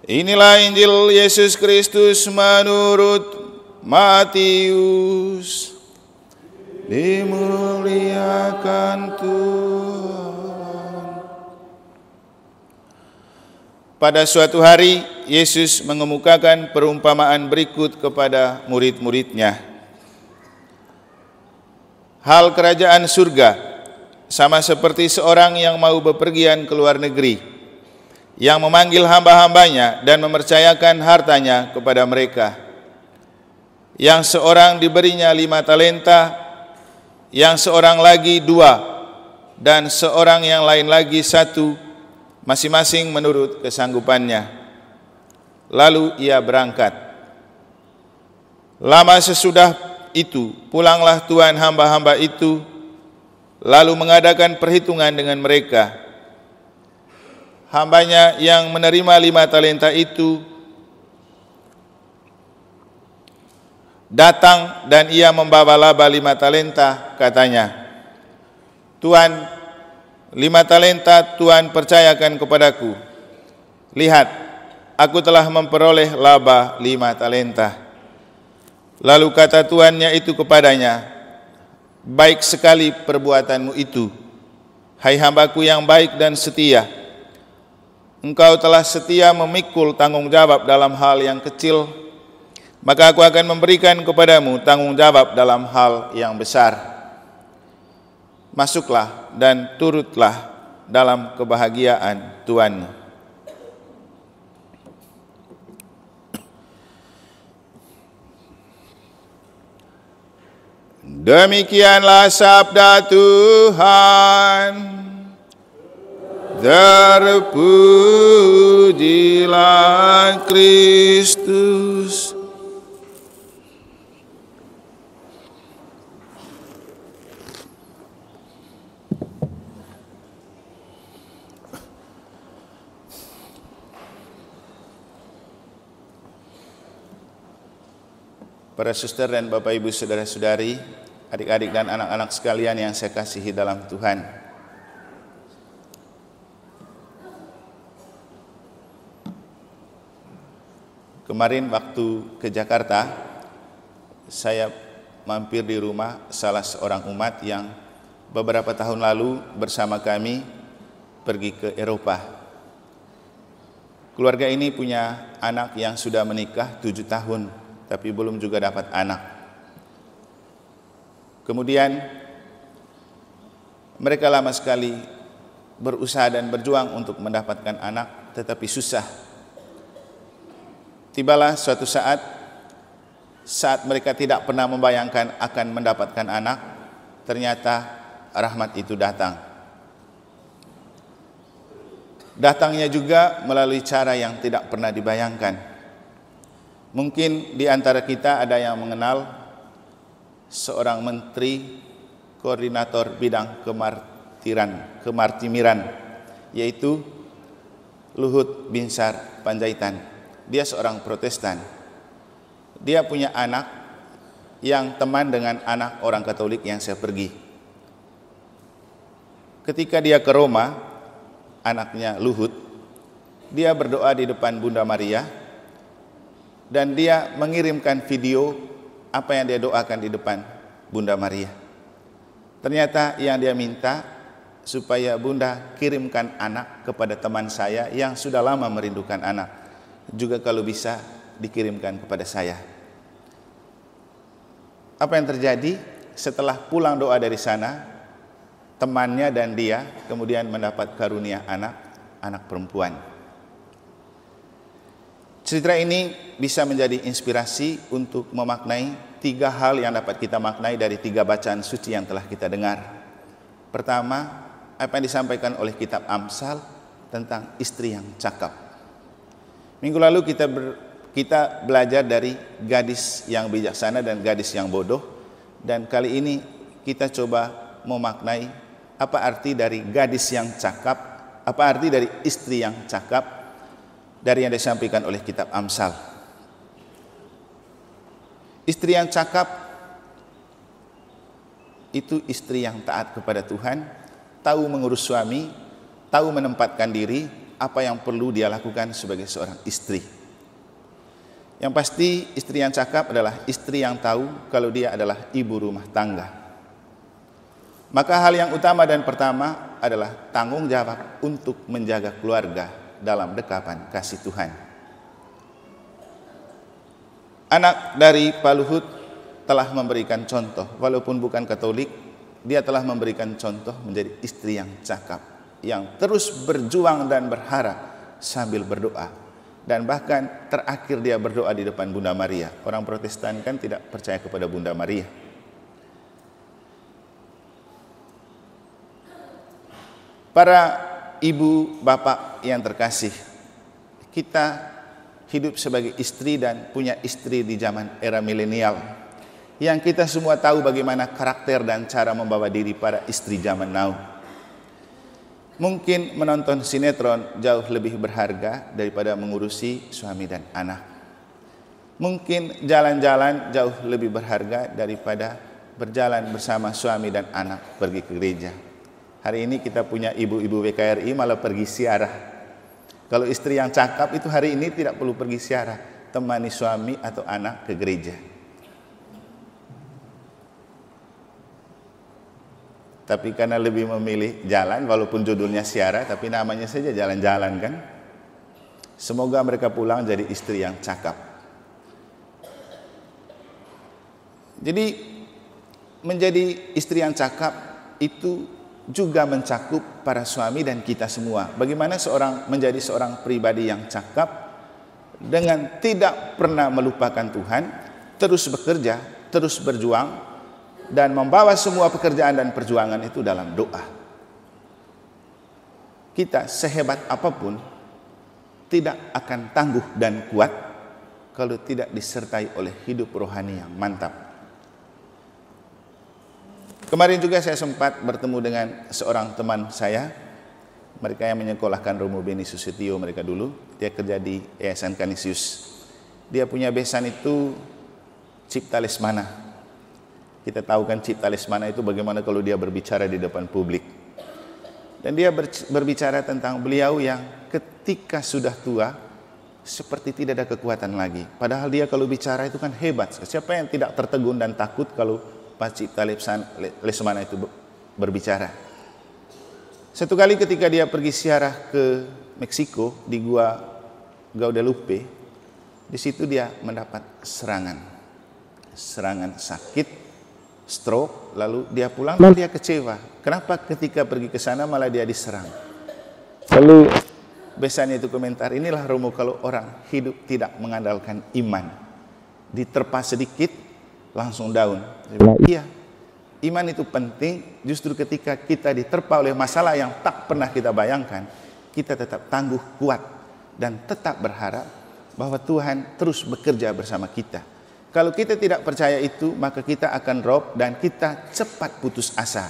Inilah Injil Yesus Kristus menurut Matius. Dimuliakan Tuhan. Pada suatu hari, Yesus mengemukakan perumpamaan berikut kepada murid-muridnya. Hal kerajaan surga sama seperti seorang yang mau bepergian ke luar negeri, yang memanggil hamba-hambanya dan mempercayakan hartanya kepada mereka. Yang seorang diberinya 5 talenta, yang seorang lagi 2, dan seorang yang lain lagi 1, masing-masing menurut kesanggupannya. Lalu ia berangkat. Lama sesudah itu, pulanglah tuan hamba-hamba itu, lalu mengadakan perhitungan dengan mereka. Hambanya yang menerima 5 talenta itu datang dan ia membawa laba 5 talenta, katanya, "Tuan, 5 talenta Tuhan percayakan kepadaku. Lihat, aku telah memperoleh laba 5 talenta. Lalu kata tuannya itu kepadanya, "Baik sekali perbuatanmu itu, hai hambaku yang baik dan setia. Engkau telah setia memikul tanggung jawab dalam hal yang kecil, maka aku akan memberikan kepadamu tanggung jawab dalam hal yang besar. Masuklah dan turutlah dalam kebahagiaan Tuhan." Demikianlah sabda Tuhan. Terpujilah Kristus. Para suster dan Bapak Ibu saudara-saudari, adik-adik dan anak-anak sekalian yang saya kasihi dalam Tuhan. Kemarin waktu ke Jakarta, saya mampir di rumah salah seorang umat yang beberapa tahun lalu bersama kami pergi ke Eropa. Keluarga ini punya anak yang sudah menikah 7 tahun, tapi belum juga dapat anak. Kemudian mereka lama sekali berusaha dan berjuang untuk mendapatkan anak, tetapi susah. Tibalah suatu saat mereka tidak pernah membayangkan akan mendapatkan anak, ternyata rahmat itu datang. Datangnya juga melalui cara yang tidak pernah dibayangkan. Mungkin di antara kita ada yang mengenal seorang menteri koordinator bidang kemartimiran, yaitu Luhut Binsar Panjaitan. Dia seorang Protestan. Dia punya anak yang teman dengan anak orang Katolik yang saya pergi. Ketika dia ke Roma, anaknya Luhut, dia berdoa di depan Bunda Maria, dan dia mengirimkan video apa yang dia doakan di depan Bunda Maria. Ternyata yang dia minta supaya Bunda kirimkan anak kepada teman saya yang sudah lama merindukan anak. Juga kalau bisa dikirimkan kepada saya. Apa yang terjadi? Setelah pulang doa dari sana, temannya dan dia kemudian mendapat karunia anak perempuan. Cerita ini bisa menjadi inspirasi untuk memaknai 3 hal yang dapat kita maknai dari 3 bacaan suci yang telah kita dengar. Pertama, apa yang disampaikan oleh kitab Amsal tentang istri yang cakap. Minggu lalu kita belajar dari gadis yang bijaksana dan gadis yang bodoh, dan kali ini kita coba memaknai apa arti dari gadis yang cakap, apa arti dari istri yang cakap dari yang disampaikan oleh kitab Amsal. Istri yang cakap itu istri yang taat kepada Tuhan, tahu mengurus suami, tahu menempatkan diri, apa yang perlu dia lakukan sebagai seorang istri. Yang pasti istri yang cakap adalah istri yang tahu kalau dia adalah ibu rumah tangga. Maka hal yang utama dan pertama adalah tanggung jawab untuk menjaga keluarga dalam dekapan kasih Tuhan. Anak dari Pak Luhut telah memberikan contoh, walaupun bukan Katolik, dia telah memberikan contoh menjadi istri yang cakap, yang terus berjuang dan berharap sambil berdoa. Dan bahkan terakhir dia berdoa di depan Bunda Maria. Orang Protestan kan tidak percaya kepada Bunda Maria. Para ibu bapak yang terkasih, kita hidup sebagai istri dan punya istri di zaman era milenial, yang kita semua tahu bagaimana karakter dan cara membawa diri para istri zaman now. Mungkin menonton sinetron jauh lebih berharga daripada mengurusi suami dan anak. Mungkin jalan-jalan jauh lebih berharga daripada berjalan bersama suami dan anak pergi ke gereja. Hari ini kita punya ibu-ibu WKRI malah pergi ziarah. Kalau istri yang cakap itu hari ini tidak perlu pergi ziarah, temani suami atau anak ke gereja. Tapi karena lebih memilih jalan, walaupun judulnya ziarah, tapi namanya saja jalan-jalan kan. Semoga mereka pulang jadi istri yang cakap. Jadi menjadi istri yang cakap itu juga mencakup para suami dan kita semua. Bagaimana menjadi seorang pribadi yang cakap dengan tidak pernah melupakan Tuhan, terus bekerja, terus berjuang, dan membawa semua pekerjaan dan perjuangan itu dalam doa. Kita sehebat apapun tidak akan tangguh dan kuat kalau tidak disertai oleh hidup rohani yang mantap. Kemarin juga saya sempat bertemu dengan seorang teman saya, mereka yang menyekolahkan Romo Beni Susityo mereka dulu. Dia kerja di Yayasan Canisius. Dia punya besan itu Cipta Lesmana. Kita tahu kan Cipta Lesmana itu bagaimana kalau dia berbicara di depan publik. Dan dia berbicara tentang beliau yang ketika sudah tua seperti tidak ada kekuatan lagi. Padahal dia kalau bicara itu kan hebat. Siapa yang tidak tertegun dan takut kalau Pak Cipta Lesmana itu berbicara. Satu kali ketika dia pergi ziarah ke Meksiko di Gua Guadalupe, di situ dia mendapat serangan sakit, stroke, lalu dia pulang dan dia kecewa. Kenapa ketika pergi ke sana malah dia diserang? Lalu besannya itu komentar, inilah Romo kalau orang hidup tidak mengandalkan iman. Diterpa sedikit langsung down. Iya, iman itu penting. Justru ketika kita diterpa oleh masalah yang tak pernah kita bayangkan, kita tetap tangguh, kuat, dan tetap berharap bahwa Tuhan terus bekerja bersama kita. Kalau kita tidak percaya itu, maka kita akan drop dan kita cepat putus asa.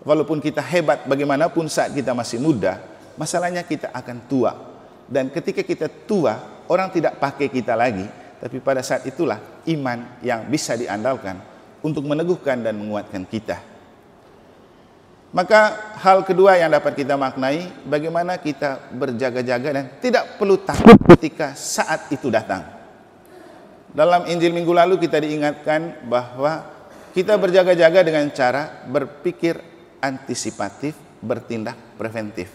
Walaupun kita hebat bagaimanapun saat kita masih muda, masalahnya kita akan tua. Dan ketika kita tua, orang tidak pakai kita lagi, tapi pada saat itulah iman yang bisa diandalkan untuk meneguhkan dan menguatkan kita. Maka hal kedua yang dapat kita maknai, bagaimana kita berjaga-jaga dan tidak perlu takut ketika saat itu datang. Dalam Injil minggu lalu kita diingatkan bahwa kita berjaga-jaga dengan cara berpikir antisipatif, bertindak preventif.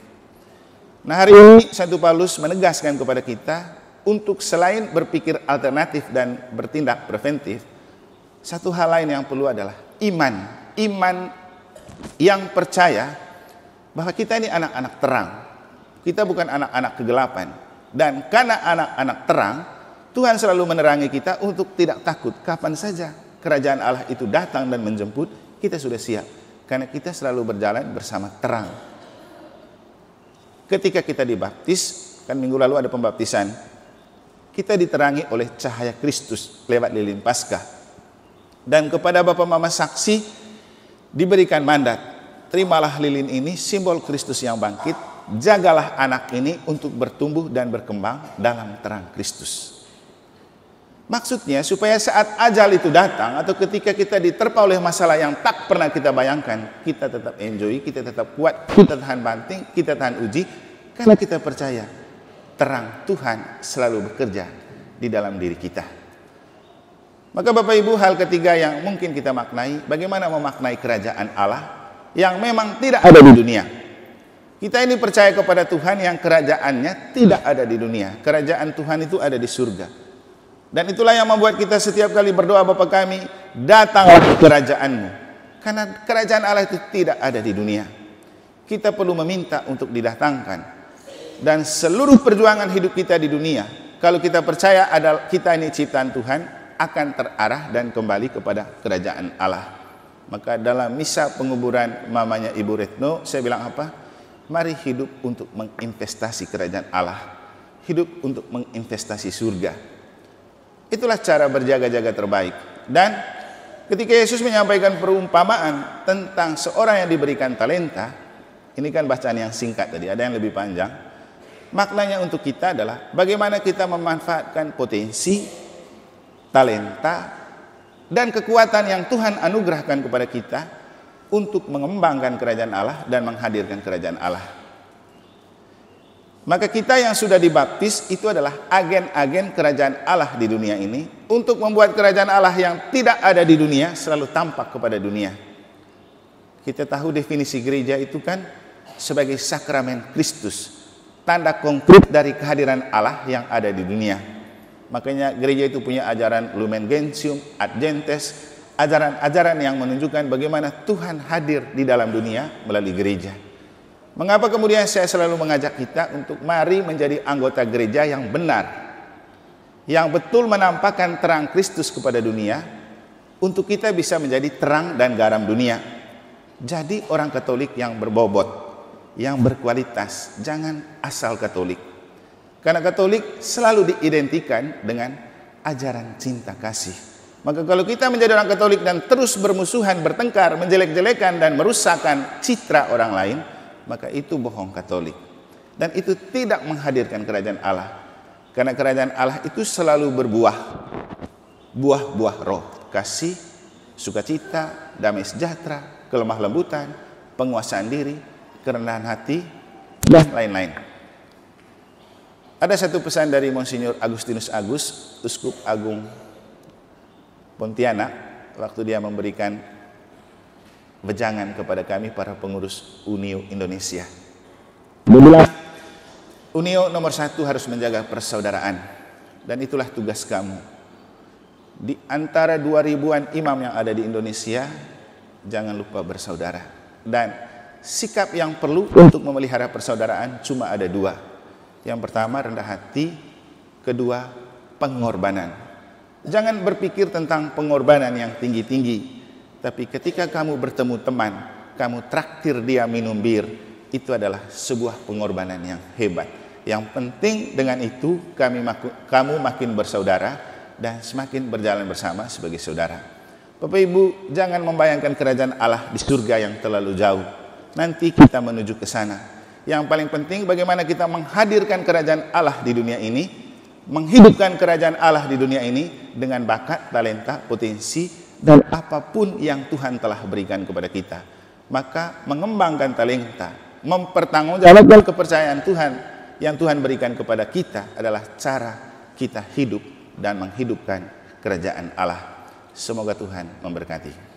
Nah, hari ini Santo Paulus menegaskan kepada kita untuk selain berpikir alternatif dan bertindak preventif, satu hal lain yang perlu adalah iman. Iman yang percaya bahwa kita ini anak-anak terang. Kita bukan anak-anak kegelapan. Dan karena anak-anak terang, Tuhan selalu menerangi kita untuk tidak takut. Kapan saja kerajaan Allah itu datang dan menjemput, kita sudah siap. Karena kita selalu berjalan bersama terang. Ketika kita dibaptis, kan minggu lalu ada pembaptisan, kita diterangi oleh cahaya Kristus lewat lilin Paskah. Dan kepada Bapak Mama Saksi diberikan mandat, terimalah lilin ini, simbol Kristus yang bangkit, jagalah anak ini untuk bertumbuh dan berkembang dalam terang Kristus. Maksudnya supaya saat ajal itu datang atau ketika kita diterpa oleh masalah yang tak pernah kita bayangkan, kita tetap enjoy, kita tetap kuat, kita tahan banting, kita tahan uji, Karena kita percaya terang Tuhan selalu bekerja di dalam diri kita. Maka Bapak Ibu, hal ketiga yang mungkin kita maknai, bagaimana memaknai kerajaan Allah yang memang tidak ada di dunia. Kita ini percaya kepada Tuhan yang kerajaannya tidak ada di dunia. Kerajaan Tuhan itu ada di surga. Dan itulah yang membuat kita setiap kali berdoa, Bapa kami, datanglah kerajaan-Mu. Karena kerajaan Allah itu tidak ada di dunia. Kita perlu meminta untuk didatangkan. Dan seluruh perjuangan hidup kita di dunia, kalau kita percaya adalah kita ini ciptaan Tuhan, akan terarah dan kembali kepada kerajaan Allah. Maka dalam misa penguburan mamanya Ibu Retno, saya bilang apa? Mari hidup untuk menginvestasi kerajaan Allah. Hidup untuk menginvestasi surga. Itulah cara berjaga-jaga terbaik. Dan ketika Yesus menyampaikan perumpamaan tentang seorang yang diberikan talenta, ini kan bacaan yang singkat tadi, ada yang lebih panjang. Maknanya untuk kita adalah bagaimana kita memanfaatkan potensi, talenta, dan kekuatan yang Tuhan anugerahkan kepada kita untuk mengembangkan kerajaan Allah dan menghadirkan kerajaan Allah. Maka kita yang sudah dibaptis itu adalah agen-agen kerajaan Allah di dunia ini untuk membuat kerajaan Allah yang tidak ada di dunia selalu tampak kepada dunia. Kita tahu definisi gereja itu kan sebagai sakramen Kristus, tanda konkret dari kehadiran Allah yang ada di dunia. Makanya gereja itu punya ajaran Lumen Gentium, Ad Gentes, ajaran-ajaran yang menunjukkan bagaimana Tuhan hadir di dalam dunia melalui gereja. Mengapa kemudian saya selalu mengajak kita untuk mari menjadi anggota gereja yang benar, yang betul menampakkan terang Kristus kepada dunia, untuk kita bisa menjadi terang dan garam dunia. Jadi orang Katolik yang berbobot, yang berkualitas, jangan asal Katolik. Karena Katolik selalu diidentikan dengan ajaran cinta kasih. Maka kalau kita menjadi orang Katolik dan terus bermusuhan, bertengkar, menjelek-jelekan dan merusakkan citra orang lain, maka itu bohong Katolik. Dan itu tidak menghadirkan kerajaan Allah. Karena kerajaan Allah itu selalu berbuah. Buah-buah roh. Kasih, sukacita, damai sejahtera, kelemah lembutan, penguasaan diri, kerendahan hati, dan lain-lain. Ada satu pesan dari Monsinyur Agustinus Agus, Uskup Agung Pontianak, waktu dia memberikan wejangan kepada kami para pengurus Unio Indonesia. Unio nomor 1 harus menjaga persaudaraan, dan itulah tugas kamu. Di antara 2000-an imam yang ada di Indonesia, jangan lupa bersaudara. Dan sikap yang perlu untuk memelihara persaudaraan cuma ada 2. Yang pertama rendah hati, kedua pengorbanan. Jangan berpikir tentang pengorbanan yang tinggi-tinggi, tapi ketika kamu bertemu teman, kamu traktir dia minum bir, itu adalah sebuah pengorbanan yang hebat. Yang penting dengan itu kamu makin bersaudara dan semakin berjalan bersama sebagai saudara. Bapak Ibu, jangan membayangkan kerajaan Allah di surga yang terlalu jauh. Nanti kita menuju ke sana. Yang paling penting bagaimana kita menghadirkan kerajaan Allah di dunia ini, menghidupkan kerajaan Allah di dunia ini dengan bakat, talenta, potensi, dan apapun yang Tuhan telah berikan kepada kita. Maka mengembangkan talenta, mempertanggungjawabkan kepercayaan Tuhan yang Tuhan berikan kepada kita adalah cara kita hidup dan menghidupkan kerajaan Allah. Semoga Tuhan memberkati.